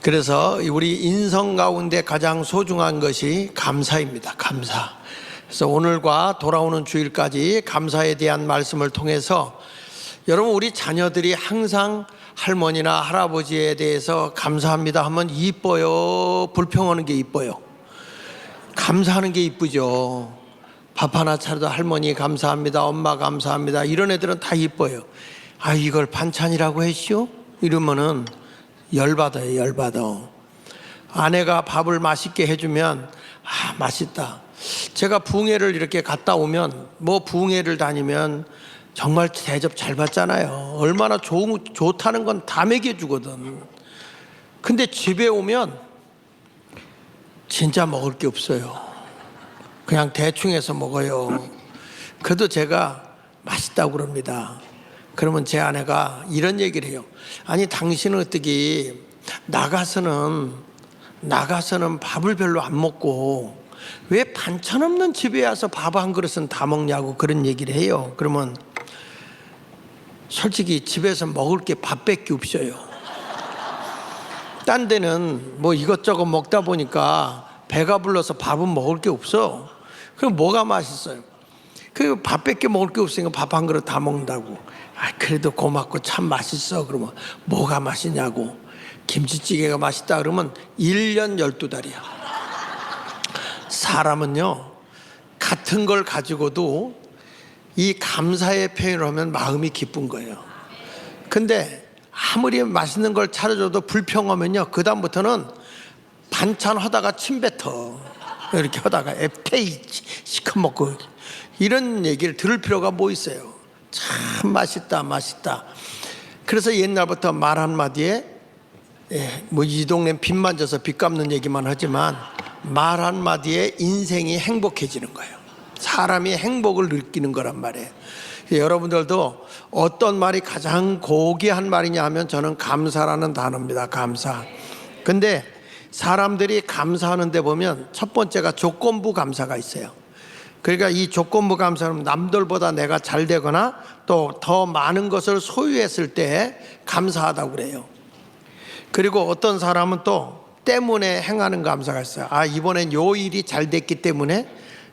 그래서 우리 인성 가운데 가장 소중한 것이 감사입니다. 감사. 그래서 오늘과 돌아오는 주일까지 감사에 대한 말씀을 통해서 여러분, 우리 자녀들이 항상 할머니나 할아버지에 대해서 감사합니다 하면 이뻐요, 불평하는 게 이뻐요? 감사하는 게 이쁘죠. 밥 하나 차려도 할머니 감사합니다, 엄마 감사합니다, 이런 애들은 다 이뻐요. 아, 이걸 반찬이라고 했쇼? 이러면은 열받아요. 열받아. 아내가 밥을 맛있게 해주면 아, 맛있다. 제가 부흥회를 이렇게 갔다 오면, 부흥회를 다니면 정말 대접 잘 받잖아요. 얼마나 좋다는 건 다 먹여주거든. 근데 집에 오면 진짜 먹을 게 없어요. 그냥 대충 해서 먹어요. 그래도 제가 맛있다고 그럽니다. 그러면 제 아내가 이런 얘기를 해요. 아니, 당신은 어떻게 나가서는 밥을 별로 안 먹고 왜 반찬 없는 집에 와서 밥 한 그릇은 다 먹냐고 그런 얘기를 해요. 그러면 솔직히 집에서 먹을 게 밥밖에 없어요. 딴 데는 이것저것 먹다 보니까 배가 불러서 밥은 먹을 게 없어. 그럼 뭐가 맛있어요? 그 밥밖에 먹을 게 없으니까 밥 한 그릇 다 먹는다고. 아, 그래도 고맙고 참 맛있어. 그러면 뭐가 맛있냐고. 김치찌개가 맛있다 그러면 1년 12달이야. 사람은요, 같은 걸 가지고도 이 감사의 표현을 하면 마음이 기쁜 거예요. 근데 아무리 맛있는 걸 차려줘도 불평하면요, 그 다음부터는 반찬 하다가 침 뱉어. 이렇게 하다가 에페이 시커멓고 이런 얘기를 들을 필요가 뭐 있어요. 참 맛있다, 맛있다. 그래서 옛날부터 말 한마디에 이 동네는 빚 만져서 빚 갚는 얘기만 하지만 말 한마디에 인생이 행복해지는 거예요. 사람이 행복을 느끼는 거란 말이에요. 여러분들도 어떤 말이 가장 고귀한 말이냐 하면 저는 감사라는 단어입니다. 감사. 근데 사람들이 감사하는 데 보면 첫 번째가 조건부 감사가 있어요. 그러니까 이 조건부 감사는 남들보다 내가 잘 되거나 또 더 많은 것을 소유했을 때 감사하다고 그래요. 그리고 어떤 사람은 또 때문에 행하는 감사가 있어요. 아, 이번엔 요 일이 잘 됐기 때문에,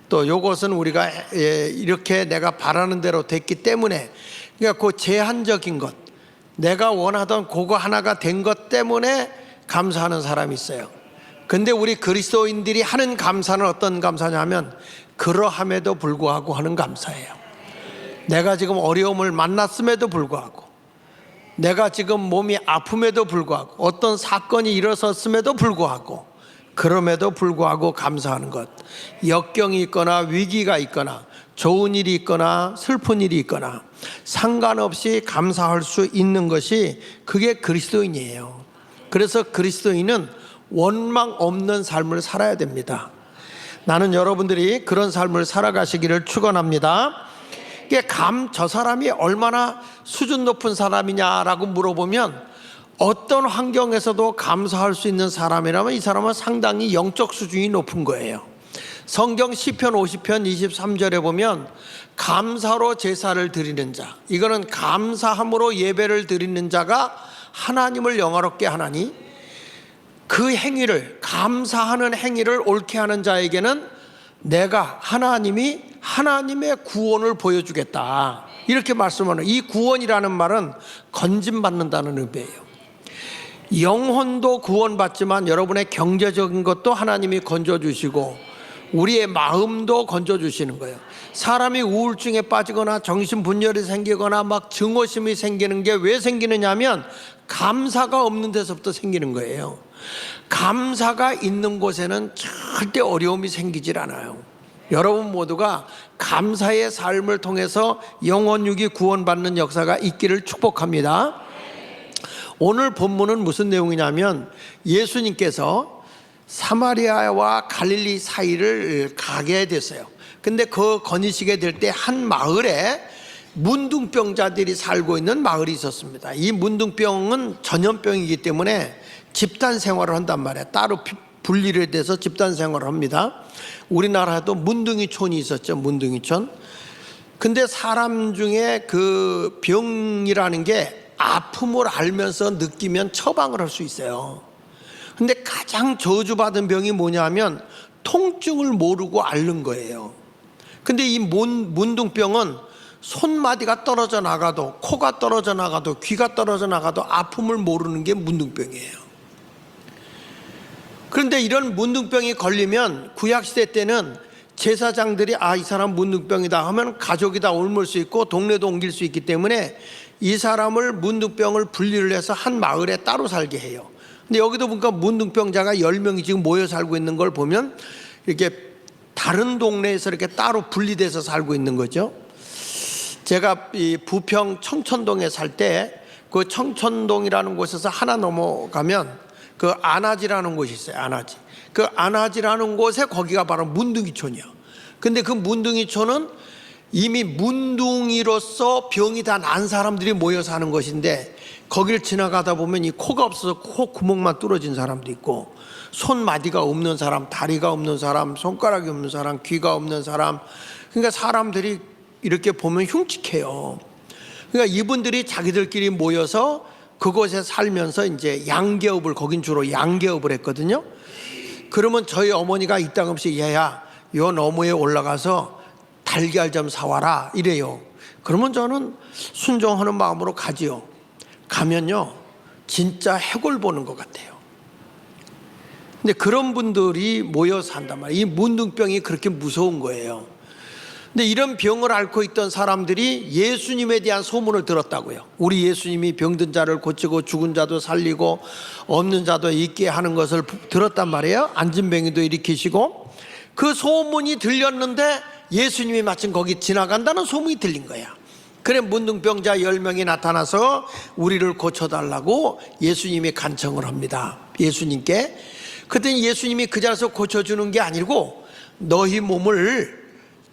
또 요것은 우리가 이렇게 내가 바라는 대로 됐기 때문에, 그러니까 그 제한적인 것, 내가 원하던 그거 하나가 된 것 때문에 감사하는 사람이 있어요. 근데 우리 그리스도인들이 하는 감사는 어떤 감사냐면 그러함에도 불구하고 하는 감사예요. 내가 지금 어려움을 만났음에도 불구하고, 내가 지금 몸이 아픔에도 불구하고, 어떤 사건이 일어섰음에도 불구하고, 그럼에도 불구하고 감사하는 것. 역경이 있거나 위기가 있거나 좋은 일이 있거나 슬픈 일이 있거나 상관없이 감사할 수 있는 것이, 그게 그리스도인이에요. 그래서 그리스도인은 원망 없는 삶을 살아야 됩니다. 나는 여러분들이 그런 삶을 살아가시기를 축원합니다. 이게 저 사람이 얼마나 수준 높은 사람이냐라고 물어보면, 어떤 환경에서도 감사할 수 있는 사람이라면 이 사람은 상당히 영적 수준이 높은 거예요. 성경 시편 50편 23절에 보면 감사로 제사를 드리는 자, 이거는 감사함으로 예배를 드리는 자가 하나님을 영화롭게 하나니, 그 행위를, 감사하는 행위를 옳게 하는 자에게는 내가, 하나님이 하나님의 구원을 보여주겠다, 이렇게 말씀하는, 이 구원이라는 말은 건짐받는다는 의미예요. 영혼도 구원받지만 여러분의 경제적인 것도 하나님이 건져주시고 우리의 마음도 건져주시는 거예요. 사람이 우울증에 빠지거나 정신분열이 생기거나 막 증오심이 생기는 게 왜 생기느냐 하면 감사가 없는 데서부터 생기는 거예요. 감사가 있는 곳에는 절대 어려움이 생기질 않아요. 여러분 모두가 감사의 삶을 통해서 영혼육이 구원받는 역사가 있기를 축복합니다. 오늘 본문은 무슨 내용이냐면, 예수님께서 사마리아와 갈릴리 사이를 가게 됐어요. 근데 그 거니시게 될 때 한 마을에 문둥병자들이 살고 있는 마을이 있었습니다. 이 문둥병은 전염병이기 때문에 집단 생활을 한단 말이에요. 따로 분리를 돼서 집단 생활을 합니다. 우리나라에도 문둥이촌이 있었죠. 문둥이촌. 근데 사람 중에 그 병이라는 게 아픔을 알면서 느끼면 처방을 할 수 있어요. 근데 가장 저주받은 병이 뭐냐면 통증을 모르고 앓는 거예요. 근데 이 문둥병은 손마디가 떨어져 나가도, 코가 떨어져 나가도, 귀가 떨어져 나가도 아픔을 모르는 게 문둥병이에요. 그런데 이런 문둥병이 걸리면 구약시대 때는 제사장들이 이 사람 문둥병이다 하면 가족이 다 옮을 수 있고 동네도 옮길 수 있기 때문에 이 사람을 문둥병을 분리를 해서 한 마을에 따로 살게 해요. 근데 여기도 보니까 문둥병자가 10명이 지금 모여 살고 있는 걸 보면 이렇게 다른 동네에서 이렇게 따로 분리돼서 살고 있는 거죠. 제가 이 부평 청천동에 살 때 그 청천동이라는 곳에서 하나 넘어가면 그 안아지라는 곳이 있어요. 안아지. 그 안아지라는 곳에 거기가 바로 문둥이촌이요. 근데 그 문둥이촌은 이미 문둥이로서 병이 다 난 사람들이 모여 사는 것인데 거기를 지나가다 보면 이 코가 없어서 코 구멍만 뚫어진 사람도 있고 손마디가 없는 사람, 다리가 없는 사람, 손가락이 없는 사람, 귀가 없는 사람. 그러니까 사람들이 이렇게 보면 흉측해요. 그러니까 이분들이 자기들끼리 모여서 그곳에 살면서 이제 양계업을, 거긴 주로 양계업을 했거든요. 그러면 저희 어머니가 이따금씩 얘야, 요 너머에 올라가서 달걀 좀 사와라 이래요. 그러면 저는 순종하는 마음으로 가지요. 가면요 진짜 해골 보는 것 같아요. 근데 그런 분들이 모여 산단 말이에요. 이 문둥병이 그렇게 무서운 거예요. 근데 이런 병을 앓고 있던 사람들이 예수님에 대한 소문을 들었다고요. 우리 예수님이 병든 자를 고치고 죽은 자도 살리고 없는 자도 있게 하는 것을 들었단 말이에요. 안진뱅이도 일으키시고. 그 소문이 들렸는데 예수님이 마침 거기 지나간다는 소문이 들린 거야. 그래 문둥병자 10명이 나타나서 우리를 고쳐달라고 예수님이 간청을 합니다. 예수님께. 그랬더니 예수님이 그 자리에서 고쳐주는 게 아니고 너희 몸을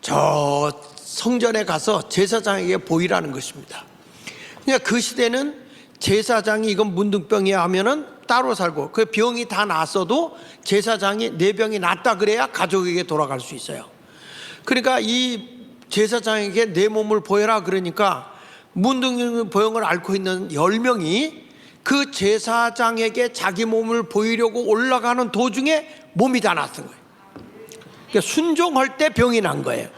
저 성전에 가서 제사장에게 보이라는 것입니다. 그러니까 그 시대는 제사장이 이건 문둥병이야 하면은 따로 살고 그 병이 다 났어도 제사장이 내 병이 낫다 그래야 가족에게 돌아갈 수 있어요. 그러니까 이 제사장에게 내 몸을 보여라 그러니까 문둥병을 앓고 있는 10명이 그 제사장에게 자기 몸을 보이려고 올라가는 도중에 몸이 다 났던 거예요. 그러니까 순종할 때 병이 난 거예요.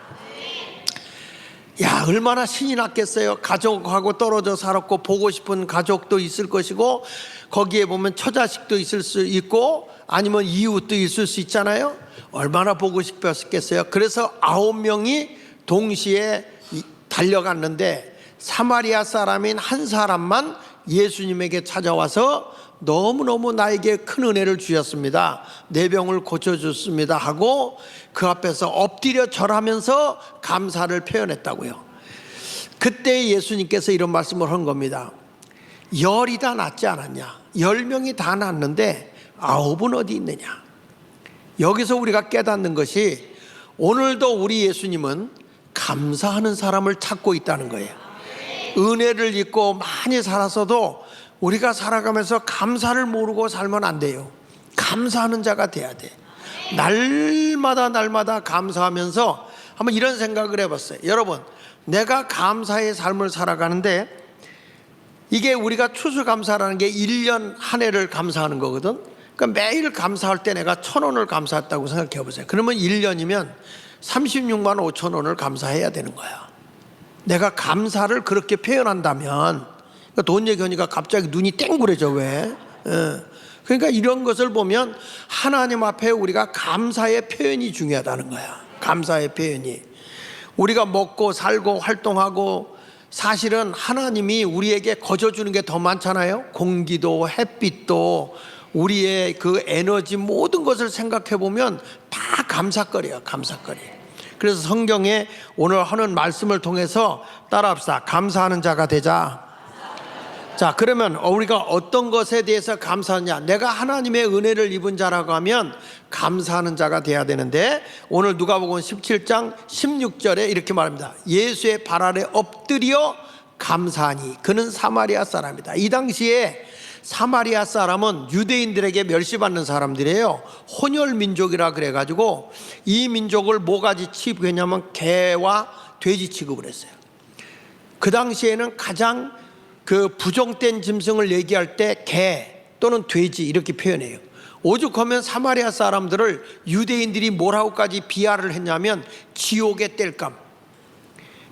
야, 얼마나 신이 났겠어요. 가족하고 떨어져 살았고 보고 싶은 가족도 있을 것이고 거기에 보면 처자식도 있을 수 있고 아니면 이웃도 있을 수 있잖아요. 얼마나 보고 싶었겠어요. 그래서 9명이 동시에 달려갔는데 사마리아 사람인 한 사람만 예수님에게 찾아와서 너무너무 나에게 큰 은혜를 주셨습니다. 내 병을 고쳐줬습니다 하고 그 앞에서 엎드려 절하면서 감사를 표현했다고요. 그때 예수님께서 이런 말씀을 한 겁니다. 10이 다 낫지 않았냐? 10명이 다 낫는데 9은 어디 있느냐? 여기서 우리가 깨닫는 것이 오늘도 우리 예수님은 감사하는 사람을 찾고 있다는 거예요. 은혜를 입고 많이 살았어도 우리가 살아가면서 감사를 모르고 살면 안 돼요. 감사하는 자가 돼야 돼. 날마다 감사하면서 한번 이런 생각을 해봤어요. 여러분, 내가 감사의 삶을 살아가는데 이게 우리가 추수감사라는 게 1년 한 해를 감사하는 거거든. 그러니까 매일 감사할 때 내가 1,000원을 감사했다고 생각해 보세요. 그러면 1년이면 36만 5천 원을 감사해야 되는 거야. 내가 감사를 그렇게 표현한다면 그러니까 돈 얘기하니까 갑자기 눈이 땡그래져. 왜? 그러니까 이런 것을 보면 하나님 앞에 우리가 감사의 표현이 중요하다는 거야. 감사의 표현이. 우리가 먹고 살고 활동하고 사실은 하나님이 우리에게 거저주는 게 더 많잖아요. 공기도 햇빛도 우리의 그 에너지 모든 것을 생각해 보면 다 감사거리야. 감사거리. 그래서 성경에 오늘 하는 말씀을 통해서 따라합시다. 감사하는 자가 되자. 자, 그러면 우리가 어떤 것에 대해서 감사하냐? 내가 하나님의 은혜를 입은 자라고 하면 감사하는 자가 돼야 되는데 오늘 누가복음 17장 16절에 이렇게 말합니다. 예수의 발 아래 엎드려 감사하니 그는 사마리아 사람이다. 이 당시에 사마리아 사람은 유대인들에게 멸시받는 사람들이에요. 혼혈 민족이라 그래가지고 이 민족을 뭐가지 취급했냐면 개와 돼지 취급을 했어요. 그 당시에는 가장 그 부정된 짐승을 얘기할 때 개, 또는 돼지 이렇게 표현해요. 오죽하면 사마리아 사람들을 유대인들이 뭐라고까지 비하를 했냐면 지옥의 땔감,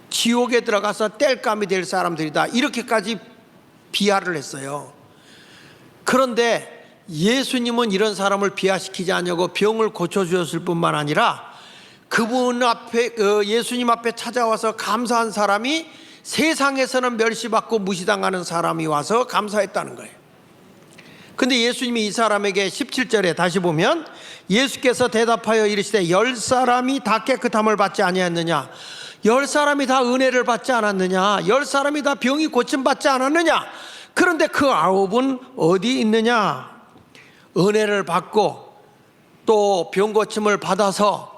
지옥에 들어가서 땔감이 될 사람들이다, 이렇게까지 비하를 했어요. 그런데 예수님은 이런 사람을 비하시키지 않냐고 병을 고쳐주셨을 뿐만 아니라 그분 앞에, 예수님 앞에 찾아와서 감사한 사람이 세상에서는 멸시받고 무시당하는 사람이 와서 감사했다는 거예요. 근데 예수님이 이 사람에게 17절에 다시 보면 예수께서 대답하여 이르시되 10사람이 다 깨끗함을 받지 아니하였느냐, 10사람이 다 은혜를 받지 않았느냐, 10사람이 다 병이 고침받지 않았느냐, 그런데 그 9은 어디 있느냐? 은혜를 받고 또 병 고침을 받아서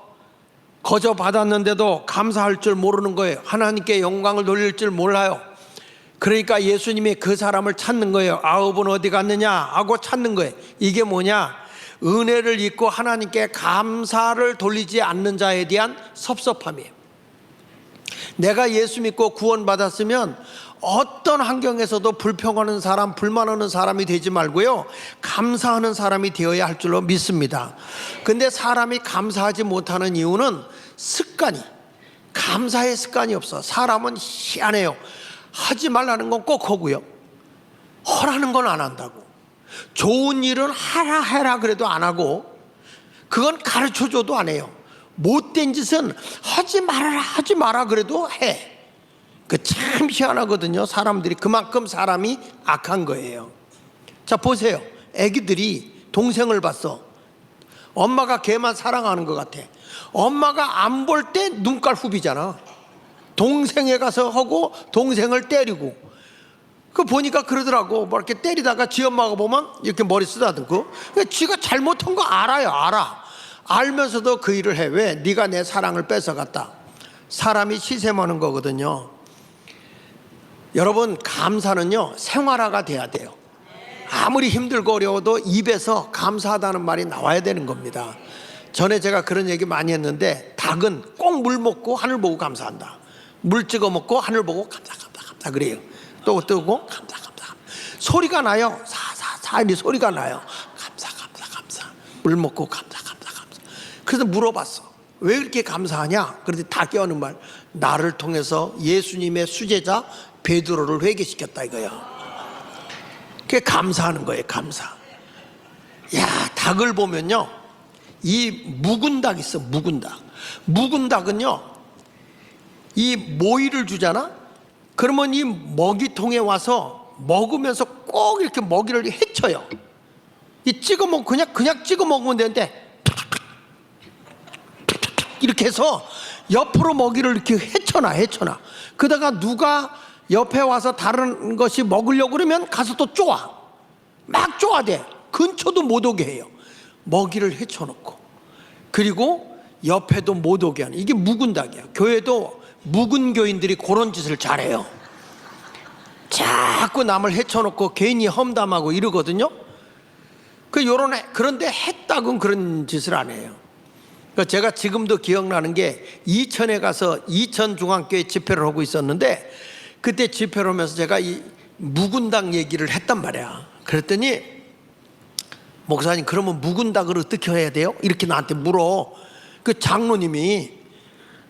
거저 받았는데도 감사할 줄 모르는 거예요. 하나님께 영광을 돌릴 줄 몰라요. 그러니까 예수님이 그 사람을 찾는 거예요. 9은 어디 갔느냐 하고 찾는 거예요. 이게 뭐냐? 은혜를 잊고 하나님께 감사를 돌리지 않는 자에 대한 섭섭함이에요. 내가 예수 믿고 구원받았으면 어떤 환경에서도 불평하는 사람, 불만하는 사람이 되지 말고요, 감사하는 사람이 되어야 할 줄로 믿습니다. 근데 사람이 감사하지 못하는 이유는 습관이, 감사의 습관이 없어. 사람은 희한해요. 하지 말라는 건 꼭 하고요, 허라는 건 안 한다고. 좋은 일은 하라 해라 그래도 안 하고, 그건 가르쳐줘도 안 해요. 못된 짓은 하지 말아라 하지 마라 그래도 해. 그 참 희한하거든요. 사람들이 그만큼 사람이 악한 거예요. 자, 보세요. 애기들이 동생을 봤어. 엄마가 걔만 사랑하는 것 같아. 엄마가 안 볼 때 눈깔 후비잖아. 동생에 가서 하고 동생을 때리고. 그 보니까 그러더라고. 뭐 이렇게 때리다가 지 엄마가 보면 이렇게 머리 쓰다듬고. 그러니까 지가 잘못한 거 알아요. 알아. 알면서도 그 일을 해. 왜? 네가 내 사랑을 뺏어갔다. 사람이 시샘하는 거거든요. 여러분, 감사는요 생활화가 돼야 돼요. 아무리 힘들고 어려워도 입에서 감사하다는 말이 나와야 되는 겁니다. 전에 제가 그런 얘기 많이 했는데, 닭은 꼭 물 먹고 하늘 보고 감사한다. 물 찍어 먹고 하늘 보고 감사 그래요. 또 뜨고 감사. 소리가 나요. 사사사 이 소리가 나요. 감사. 물 먹고 감사. 그래서 물어봤어. 왜 이렇게 감사하냐? 그런데 다 깨어는 말, 나를 통해서 예수님의 수제자 베드로를 회개시켰다 이거야. 그게 감사하는 거예요. 감사. 야, 닭을 보면요, 이 묵은 닭 있어. 묵은 닭은요, 이 모이를 주잖아. 그러면 이 먹이통에 와서 먹으면서 꼭 이렇게 먹이를 헤쳐요. 이 찍어 먹 그냥 찍어 먹으면 되는데 이렇게 해서 옆으로 먹이를 이렇게 헤쳐놔. 그러다가 누가 옆에 와서 다른 것이 먹으려고 그러면 가서 또 쪼아. 막 쪼아대. 근처도 못 오게 해요. 먹이를 헤쳐놓고. 그리고 옆에도 못 오게 하는, 이게 묵은 닭이야. 교회도 묵은 교인들이 그런 짓을 잘해요. 자꾸 남을 헤쳐놓고 괜히 험담하고 이러거든요. 그런데 햇닭은 그런 짓을 안 해요. 제가 지금도 기억나는 게, 이천에 가서 이천 중앙교회 집회를 하고 있었는데, 그때 집회를 하면서 제가 이 묵은 닭 얘기를 했단 말이야. 그랬더니 목사님, 그러면 묵은 닭을 어떻게 해야 돼요? 이렇게 나한테 물어. 그 장로님이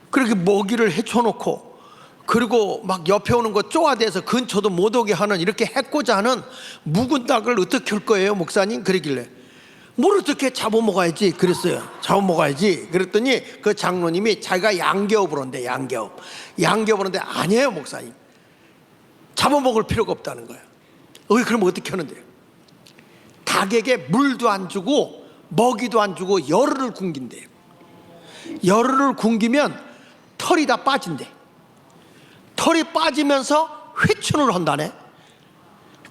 그렇게 먹이를 헤쳐놓고, 그리고 막 옆에 오는 거 쪼아대서 근처도 못 오게 하는, 이렇게 해코자 하는 묵은 닭을 어떻게 할 거예요 목사님? 그러길래 뭘 어떻게 잡아먹어야지 그랬어요. 잡아먹어야지 그랬더니 그 장로님이 자기가 양개업을 한대. 양개업을 하는데, 아니에요 목사님, 잡아먹을 필요가 없다는 거예요. 그럼 어떻게 하는데요? 닭에게 물도 안 주고 먹이도 안 주고 열흘을 굶긴대요. 열흘을 굶기면 털이 다 빠진대. 털이 빠지면서 회춘을 한다네.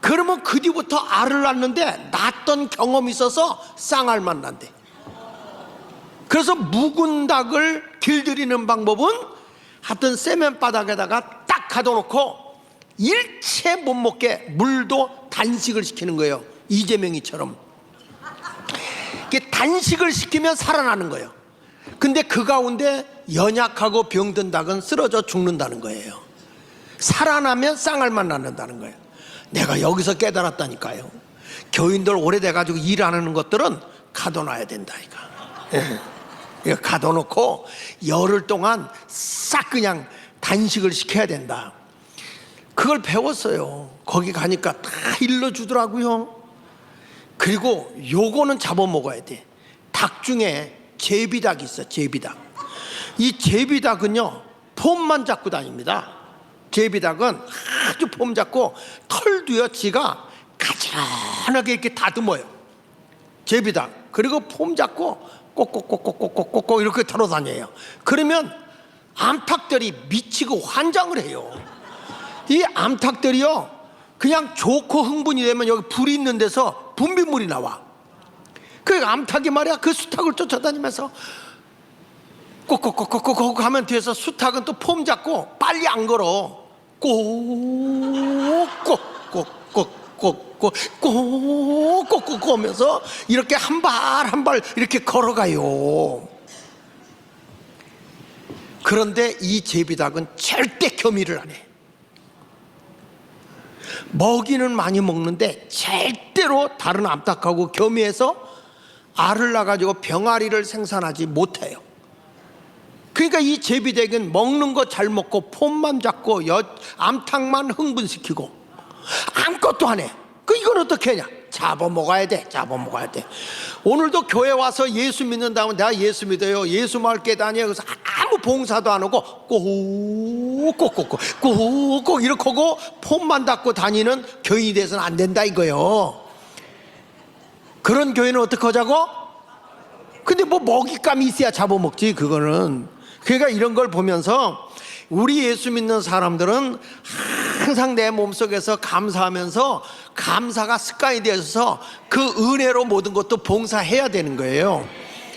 그러면 그 뒤부터 알을 낳는데, 낳았던 경험이 있어서 쌍알만 난대. 그래서 묵은 닭을 길들이는 방법은 하여튼 세면바닥에다가 딱 가둬놓고 일체 못 먹게 물도 단식을 시키는 거예요. 이재명이처럼. 단식을 시키면 살아나는 거예요. 근데 그 가운데 연약하고 병든 닭은 쓰러져 죽는다는 거예요. 살아나면 쌍알만 낳는다는 거예요. 내가 여기서 깨달았다니까요. 교인들 오래돼가지고 일 안 하는 것들은 가둬놔야 된다 이거. 이거 가둬놓고 열흘 동안 싹 그냥 단식을 시켜야 된다. 그걸 배웠어요. 거기 가니까 다 일러주더라고요. 그리고 요거는 잡아먹어야 돼. 닭 중에 제비닭이 있어. 제비닭. 이 제비닭은요 폼만 잡고 다닙니다. 제비닭은 아주 폼 잡고 털도요 지가 가지런하게 이렇게 다듬어요. 제비닭. 그리고 폼 잡고 꼭꼭꼭꼭꼭꼭꼭 이렇게 털어다녀요. 그러면 암탉들이 미치고 환장을 해요. 이 암탉들이요 그냥 좋고 흥분이 되면 여기 불이 있는 데서 분비물이 나와. 그 암탉이 말이야 그 수탉을 쫓아다니면서 꼭꼭꼭꼭꼭 하면 뒤에서 수탉은 또 폼 잡고 빨리 안 걸어. 꼭꼭꼭꼭꼭꼭꼭꼭꼭 하면서 이렇게 한 발 한 발 이렇게 걸어가요. 그런데 이 제비닭은 절대 겸이를 안 해. 먹이는 많이 먹는데 절대로 다른 암탉하고 겸이해서 알을 낳아가지고 병아리를 생산하지 못해요. 그러니까 이 제비닭은 먹는 거 잘 먹고 폼만 잡고 암탉만 흥분시키고 아무것도 안 해. 이건 어떻게 하냐? 잡아먹어야 돼. 잡아먹어야 돼. 오늘도 교회 와서 예수 믿는다면 내가 예수 믿어요. 예수 마을 깨다니요. 그래서 아무 봉사도 안 하고 꼭꼭꼭 이렇게 하고 폼만 닫고 다니는 교인이 돼서는 안 된다 이거요. 그런 교회는 어떻게 하자고? 근데 뭐 먹잇감이 있어야 잡아먹지 그거는. 그러니까 이런 걸 보면서 우리 예수 믿는 사람들은 항상 내 몸속에서 감사하면서 감사가 습관이 되어서 그 은혜로 모든 것도 봉사해야 되는 거예요.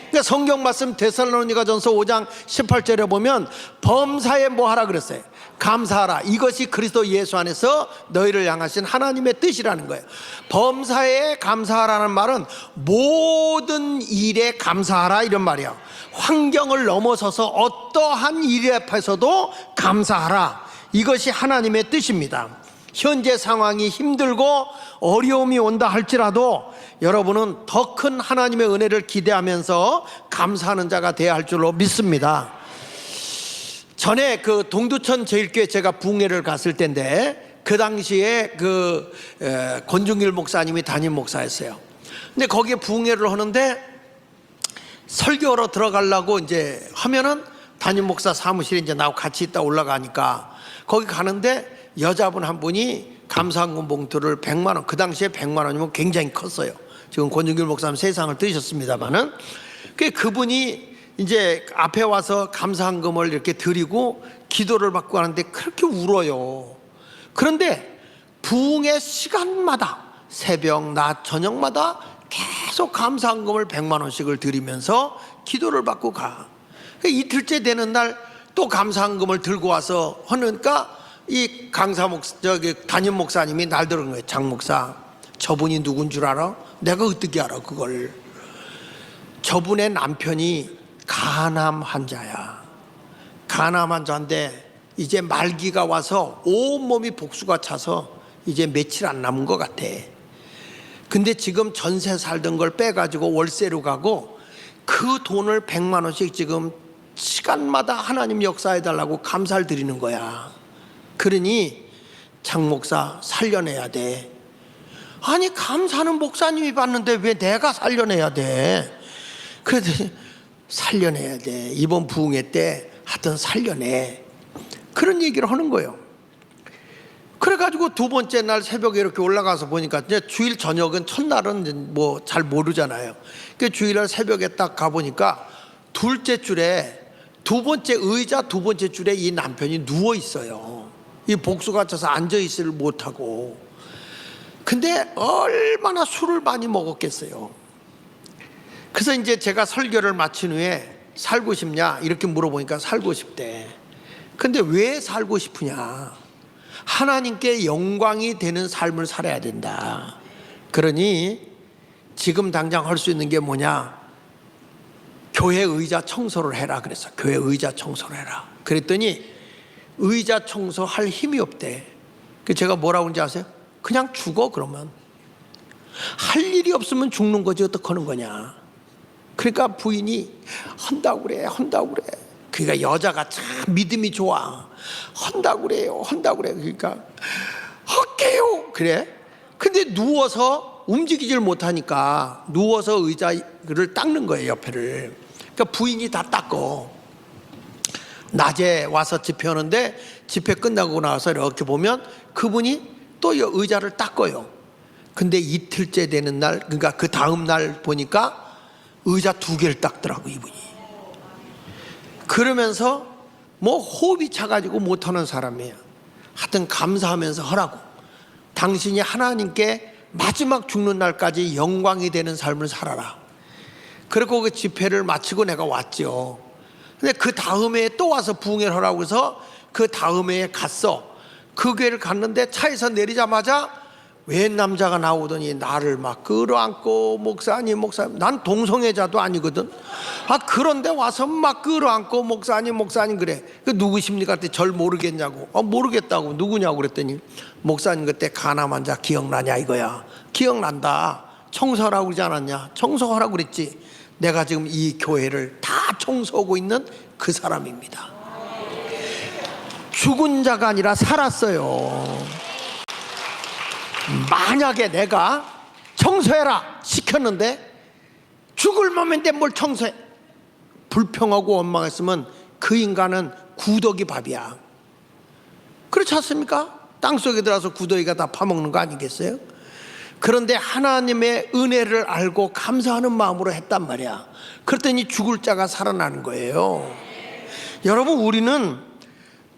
그러니까 성경 말씀 데살로니가전서 5장 18절에 보면 범사에 뭐 하라 그랬어요? 감사하라. 이것이 그리스도 예수 안에서 너희를 향하신 하나님의 뜻이라는 거예요. 범사에 감사하라는 말은 모든 일에 감사하라 이런 말이야. 환경을 넘어서서 어떠한 일 앞에서도 감사하라. 이것이 하나님의 뜻입니다. 현재 상황이 힘들고 어려움이 온다 할지라도 여러분은 더 큰 하나님의 은혜를 기대하면서 감사하는 자가 되어야 할 줄로 믿습니다. 전에 그 동두천 제일교회 제가 부흥회를 갔을 때인데 그 당시에 그 권중길 목사님이 담임 목사였어요. 근데 거기에 부흥회를 하는데 설교로 들어가려고 이제 하면은 담임 목사 사무실에 이제 나하고 같이 있다 올라가니까 거기 가는데 여자분 한 분이 감사한금 봉투를 100만 원, 그 당시에 100만 원이면 굉장히 컸어요. 지금 권중길 목사님 세상을 뜨셨습니다만은 그분이 이제 앞에 와서 감사한금을 이렇게 드리고 기도를 받고 하는데 그렇게 울어요. 그런데 부흥의 시간마다 새벽, 낮, 저녁마다 계속 감사한금을 100만 원씩을 드리면서 기도를 받고 가. 이틀째 되는 날 또 감사한금을 들고 와서 하니까 이 담임 목사님이 날 들은 거예요. 장 목사, 저분이 누군 줄 알아? 내가 어떻게 알아 그걸? 저분의 남편이 간암 환자야. 간암 환자인데 이제 말기가 와서 온몸이 복수가 차서 이제 며칠 안 남은 것 같아. 근데 지금 전세 살던 걸 빼가지고 월세로 가고 그 돈을 100만 원씩 지금 시간마다 하나님 역사해달라고 감사를 드리는 거야. 그러니 장 목사 살려내야 돼. 아니 감사는 목사님이 받는데 왜 내가 살려내야 돼? 그래도 살려내야 돼. 이번 부흥회 때 하여튼 살려내. 그런 얘기를 하는 거예요. 그래가지고 두 번째 날 새벽에 이렇게 올라가서 보니까 이제 주일 저녁은 첫날은 뭐 잘 모르잖아요. 그 주일날 새벽에 딱 가보니까 둘째 줄에 두 번째 의자 두 번째 줄에 이 남편이 누워 있어요. 이 복수가 차서 앉아 있을 못하고. 근데 얼마나 술을 많이 먹었겠어요. 그래서 이제 제가 설교를 마친 후에 살고 싶냐 이렇게 물어보니까 살고 싶대. 근데 왜 살고 싶으냐? 하나님께 영광이 되는 삶을 살아야 된다. 그러니 지금 당장 할 수 있는 게 뭐냐? 교회 의자 청소를 해라 그랬어. 교회 의자 청소를 해라. 그랬더니 의자 청소할 힘이 없대. 그 제가 뭐라고 하는지 아세요? 그냥 죽어 그러면. 할 일이 없으면 죽는 거지 어떡하는 거냐. 그러니까 부인이 한다고 그래. 그러니까 여자가 참 믿음이 좋아. 한다고 그래요. 그러니까 할게요. 그래. 근데 누워서 움직이질 못하니까 누워서 의자를 닦는 거예요, 옆에를. 그러니까 부인이 다 닦어. 낮에 와서 집회하는데 집회 끝나고 나서 이렇게 보면 그분이 또 의자를 닦아요. 근데 이틀째 되는 날, 그러니까 그 다음 날 보니까 의자 2개를 닦더라고, 이분이. 그러면서 뭐 호흡이 차가지고 못하는 사람이에요. 하여튼 감사하면서 하라고. 당신이 하나님께 마지막 죽는 날까지 영광이 되는 삶을 살아라. 그리고 그 집회를 마치고 내가 왔죠. 근데 그 다음에 또 와서 부흥회를 하라고 해서 그 다음에 갔어. 그 교회를 갔는데 차에서 내리자마자 웬 남자가 나오더니 나를 막 끌어안고 목사님 난 동성애자도 아니거든. 그런데 와서 막 끌어안고 목사님 그래. 그 누구십니까? 그때 절 모르겠냐고. 모르겠다고. 누구냐고 그랬더니 목사님 그때 가나만 자 기억나냐 이거야. 기억난다. 청소하라고 그러지 않았냐. 청소하라고 그랬지. 내가 지금 이 교회를 다 청소하고 있는 그 사람입니다. 죽은 자가 아니라 살았어요. 만약에 내가 청소해라 시켰는데 죽을 몸인데 뭘 청소해. 불평하고 원망했으면 그 인간은 구더기 밥이야. 그렇지 않습니까? 땅속에 들어가서 구더기가 다 파먹는 거 아니겠어요? 그런데 하나님의 은혜를 알고 감사하는 마음으로 했단 말이야. 그랬더니 죽을 자가 살아나는 거예요. 여러분, 우리는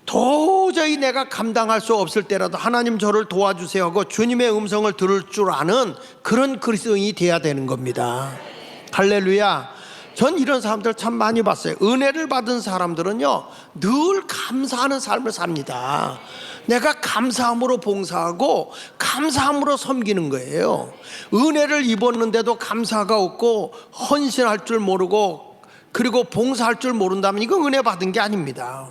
도저히 내가 감당할 수 없을 때라도 하나님 저를 도와주세요 하고 주님의 음성을 들을 줄 아는 그런 그리스도인이 돼야 되는 겁니다. 할렐루야. 전 이런 사람들 참 많이 봤어요. 은혜를 받은 사람들은요 늘 감사하는 삶을 삽니다. 내가 감사함으로 봉사하고 감사함으로 섬기는 거예요. 은혜를 입었는데도 감사가 없고 헌신할 줄 모르고 그리고 봉사할 줄 모른다면 이건 은혜 받은 게 아닙니다.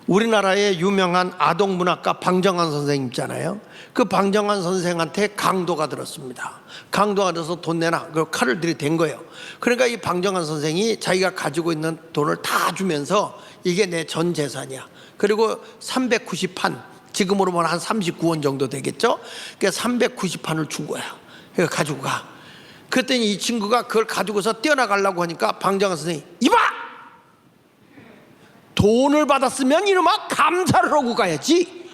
우리나라의 유명한 아동문학가 방정환 선생님 있잖아요. 그 방정환 선생한테 강도가 들었습니다. 강도가 들어서 돈 내놔. 그 칼을 들이댄 거예요. 그러니까 이 방정환 선생이 자기가 가지고 있는 돈을 다 주면서 이게 내 전 재산이야. 그리고 390판, 지금으로 보면 한 39원 정도 되겠죠. 그러니까 390판을 준 거야. 그러니까 가지고 가. 그랬더니 이 친구가 그걸 가지고서 뛰어나가려고 하니까 방정환 선생이 이봐! 돈을 받았으면 이놈아 감사를 하고 가야지.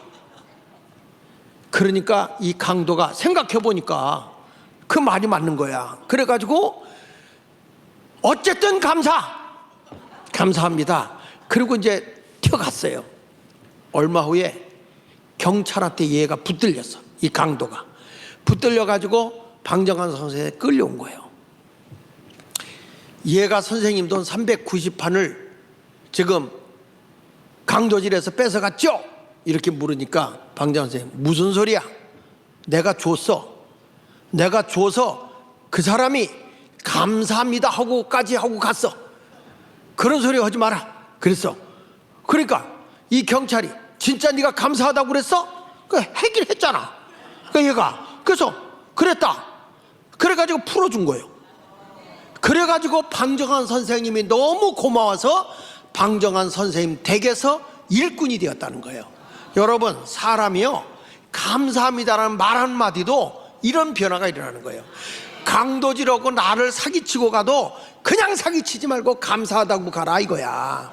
그러니까 이 강도가 생각해보니까 그 말이 맞는 거야. 그래가지고 어쨌든 감사합니다. 그리고 이제 튀어갔어요. 얼마 후에 경찰한테 얘가 붙들렸어. 이 강도가 붙들려가지고 방정환 선생에 끌려온 거예요. 얘가 선생님 돈 390판을 지금 강도질에서 뺏어갔죠? 이렇게 물으니까 방정환 선생님 무슨 소리야? 내가 줘서 그 사람이 감사합니다 하고까지 하고 갔어. 그런 소리 하지 마라 그랬어. 그러니까 이 경찰이 진짜 네가 감사하다고 그랬어? 하긴 했잖아. 얘가 그래서 그랬다. 그래가지고 풀어준 거예요. 그래가지고 방정환 선생님이 너무 고마워서 방정환 선생님 댁에서 일꾼이 되었다는 거예요. 여러분, 사람이요 감사합니다라는 말 한마디도 이런 변화가 일어나는 거예요. 강도질하고 나를 사기치고 가도 그냥 사기치지 말고 감사하다고 가라 이거야.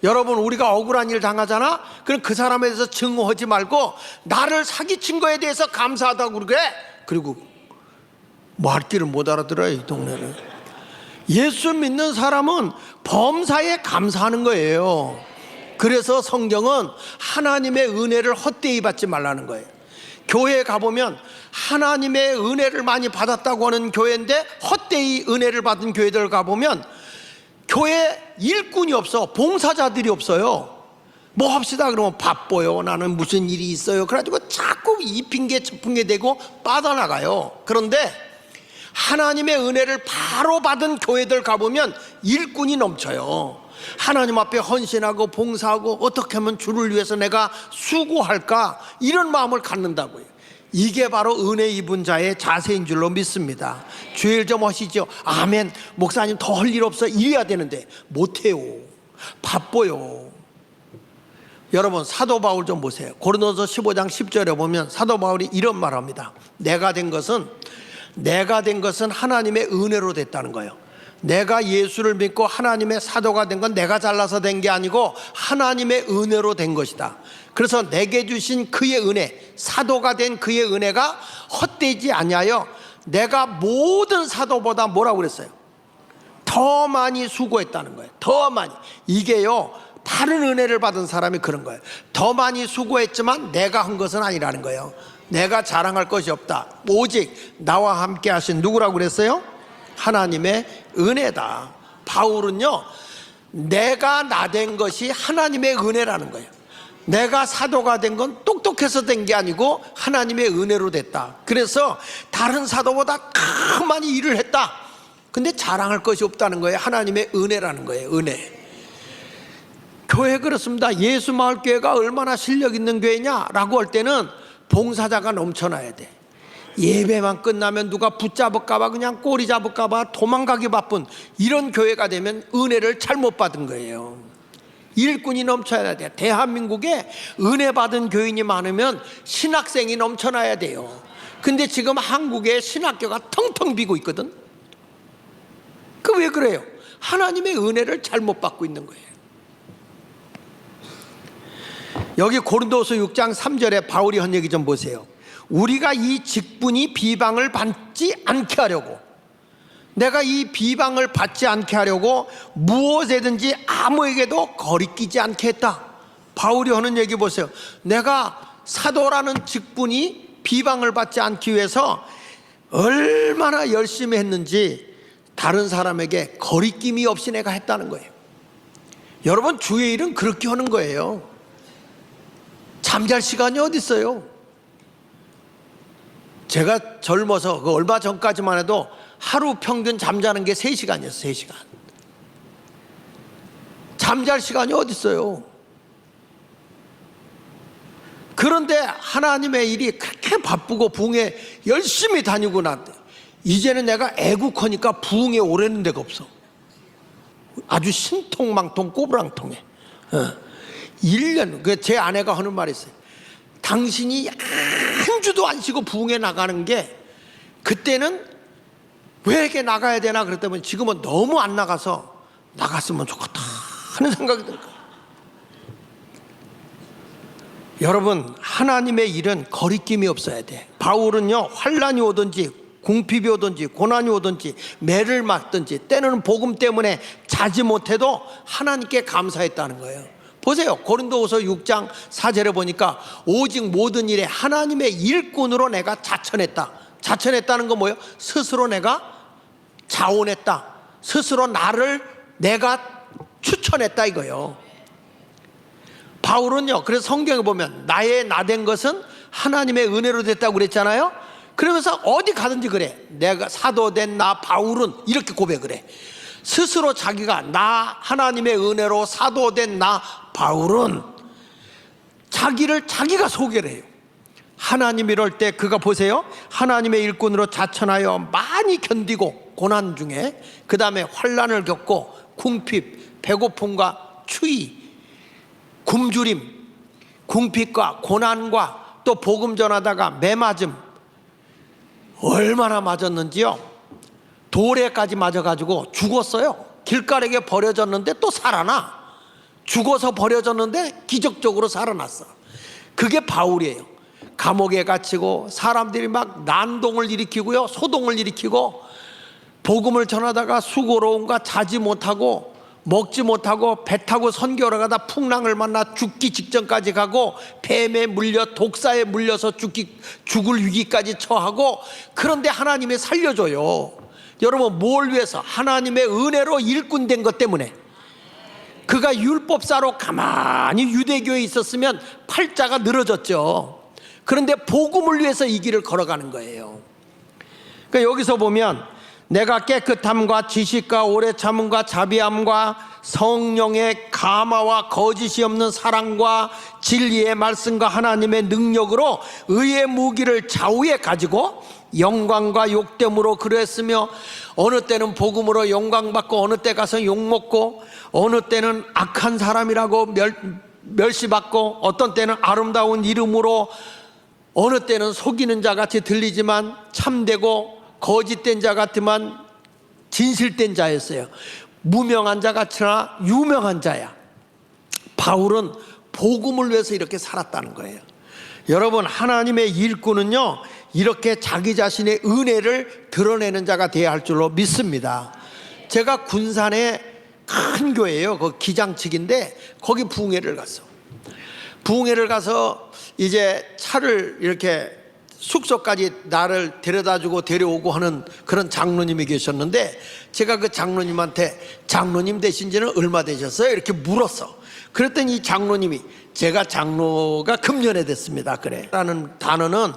여러분, 우리가 억울한 일 당하잖아. 그럼 그 사람에 대해서 증오하지 말고 나를 사기친 거에 대해서 감사하다고 그래. 그리고 말귀를 못 알아들어요, 이 동네는. 예수 믿는 사람은 범사에 감사하는 거예요. 그래서 성경은 하나님의 은혜를 헛되이 받지 말라는 거예요. 교회에 가보면 하나님의 은혜를 많이 받았다고 하는 교회인데 헛되이 은혜를 받은 교회들 가보면 교회 일꾼이 없어. 봉사자들이 없어요. 뭐 합시다 그러면 바빠요, 나는 무슨 일이 있어요. 그래가지고 자꾸 이 핑계 저 핑계 대고 빠져나가요. 그런데 하나님의 은혜를 바로 받은 교회들 가보면 일꾼이 넘쳐요. 하나님 앞에 헌신하고 봉사하고 어떻게 하면 주를 위해서 내가 수고할까 이런 마음을 갖는다고요. 이게 바로 은혜 입은 자의 자세인 줄로 믿습니다. 주일 좀 하시죠. 아멘. 목사님 더 할 일 없어. 이래야 되는데 못해요. 바빠요. 여러분 사도 바울 좀 보세요. 고린도서 15장 10절에 보면 사도 바울이 이런 말합니다. 내가 된 것은 하나님의 은혜로 됐다는 거예요. 내가 예수를 믿고 하나님의 사도가 된 건 내가 잘나서 된 게 아니고 하나님의 은혜로 된 것이다. 그래서 내게 주신 그의 은혜, 사도가 된 그의 은혜가 헛되지 아니하여 내가 모든 사도보다 뭐라고 그랬어요? 더 많이 수고했다는 거예요. 더 많이. 이게요, 다른 은혜를 받은 사람이 그런 거예요. 더 많이 수고했지만 내가 한 것은 아니라는 거예요. 내가 자랑할 것이 없다. 오직 나와 함께 하신 누구라고 그랬어요? 하나님의 은혜다. 바울은요, 내가 나 된 것이 하나님의 은혜라는 거예요. 내가 사도가 된 건 똑똑해서 된 게 아니고 하나님의 은혜로 됐다. 그래서 다른 사도보다 더 많이 일을 했다. 근데 자랑할 것이 없다는 거예요. 하나님의 은혜라는 거예요. 은혜. 교회 그렇습니다. 예수마을교회가 얼마나 실력 있는 교회냐라고 할 때는 봉사자가 넘쳐나야 돼. 예배만 끝나면 누가 붙잡을까봐 그냥 꼬리 잡을까봐 도망가기 바쁜 이런 교회가 되면 은혜를 잘못 받은 거예요. 일꾼이 넘쳐야 돼. 대한민국에 은혜 받은 교인이 많으면 신학생이 넘쳐나야 돼요. 근데 지금 한국에 신학교가 텅텅 비고 있거든. 그 왜 그래요? 하나님의 은혜를 잘못 받고 있는 거예요. 여기 고린도서 6장 3절에 바울이 한 얘기 좀 보세요. 우리가 이 직분이 비방을 받지 않게 하려고, 내가 이 비방을 받지 않게 하려고 무엇에든지 아무에게도 거리끼지 않게 했다. 바울이 하는 얘기 보세요. 내가 사도라는 직분이 비방을 받지 않기 위해서 얼마나 열심히 했는지 다른 사람에게 거리낌이 없이 내가 했다는 거예요. 여러분, 주의 일은 그렇게 하는 거예요. 잠잘 시간이 어디 있어요? 제가 젊어서 얼마 전까지만 해도 하루 평균 잠자는 게 3시간이었어요. 3시간. 잠잘 시간이 어디 있어요? 그런데 하나님의 일이 그렇게 바쁘고 부흥에 열심히 다니고 났대. 이제는 내가 애국하니까 부흥에 오르는 데가 없어. 아주 신통망통 꼬부랑통해. 1년, 제 아내가 하는 말이 있어요. 당신이 한 주도 안 쉬고 부흥에 나가는 게, 그때는 왜 이렇게 나가야 되나 그랬더니 지금은 너무 안 나가서 나갔으면 좋겠다 하는 생각이 들 거예요. 여러분, 하나님의 일은 거리낌이 없어야 돼. 바울은요, 환난이 오든지 궁핍이 오든지 고난이 오든지 매를 맞든지 때로는 복음 때문에 자지 못해도 하나님께 감사했다는 거예요. 보세요. 고린도후서 6장 4절에 보니까 오직 모든 일에 하나님의 일꾼으로 내가 자천했다. 자천했다는 건 뭐예요? 스스로 내가 자원했다. 스스로 나를 내가 추천했다 이거예요. 바울은요, 그래서 성경에 보면 나의 나된 것은 하나님의 은혜로 됐다고 그랬잖아요. 그러면서 어디 가든지 그래. 내가 사도된 나 바울은 이렇게 고백을 해. 스스로 자기가 나 하나님의 은혜로 사도된 나 바울은 자기를 자기가 소개를 해요. 하나님 이럴 때 그가 보세요. 하나님의 일꾼으로 자천하여 많이 견디고 고난 중에 그 다음에 환난을 겪고 궁핍, 배고픔과 추위, 굶주림, 궁핍과 고난과 또 복음 전하다가 매맞음 얼마나 맞았는지요. 돌에까지 맞아가지고 죽었어요. 길가락에 버려졌는데 또 살아나. 죽어서 버려졌는데 기적적으로 살아났어. 그게 바울이에요. 감옥에 갇히고 사람들이 막 난동을 일으키고요, 소동을 일으키고 복음을 전하다가 수고로움과 자지 못하고 먹지 못하고 배 타고 선교를 가다 풍랑을 만나 죽기 직전까지 가고 뱀에 물려 독사에 물려서 죽을 위기까지 처하고, 그런데 하나님이 살려줘요. 여러분, 뭘 위해서? 하나님의 은혜로 일꾼 된 것 때문에. 그가 율법사로 가만히 유대교에 있었으면 팔자가 늘어졌죠. 그런데 복음을 위해서 이 길을 걸어가는 거예요. 그러니까 여기서 보면 내가 깨끗함과 지식과 오래 참음과 자비함과 성령의 감화와 거짓이 없는 사랑과 진리의 말씀과 하나님의 능력으로 의의 무기를 좌우에 가지고 영광과 욕됨으로 그랬으며, 어느 때는 복음으로 영광받고 어느 때 가서 욕먹고, 어느 때는 악한 사람이라고 멸시받고, 어떤 때는 아름다운 이름으로, 어느 때는 속이는 자 같이 들리지만 참되고 거짓된 자 같지만 진실된 자였어요. 무명한 자 같으나 유명한 자야. 바울은 복음을 위해서 이렇게 살았다는 거예요. 여러분, 하나님의 일꾼은요, 이렇게 자기 자신의 은혜를 드러내는 자가 되어야 할 줄로 믿습니다. 제가 군산에 큰 교회예요. 그 기장측인데 거기 부흥회를 갔어. 부흥회를 가서 이제 차를 이렇게 숙소까지 나를 데려다주고 데려오고 하는 그런 장로님이 계셨는데, 제가 그 장로님한테 장로님 되신 지는 얼마 되셨어요? 이렇게 물었어. 그랬더니 이 장로님이, 제가 장로가 금년에 됐습니다. 그래 라는 단어는